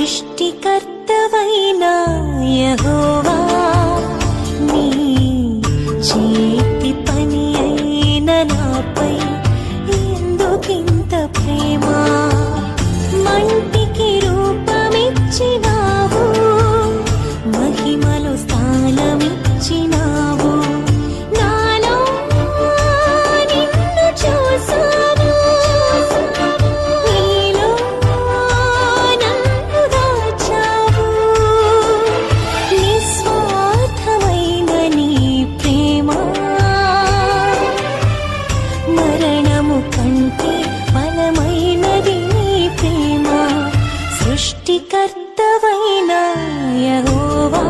సృష్టికర్తవైన యెహోవా నీ చేతి పని అయిన నాపై ఎందుకింత ప్రేమ మంటికి రూపమిచ్చినావు మహిమలో స్థానమిచ్చినావు నాలో నిన్ను చూసాను నీలో నన్ను దాచావు నిస్వార్థమైన నీ ప్రేమ మరణము కంటే బలమైనది నీ ప్రేమ సృష్టికర్తవైన యెహోవా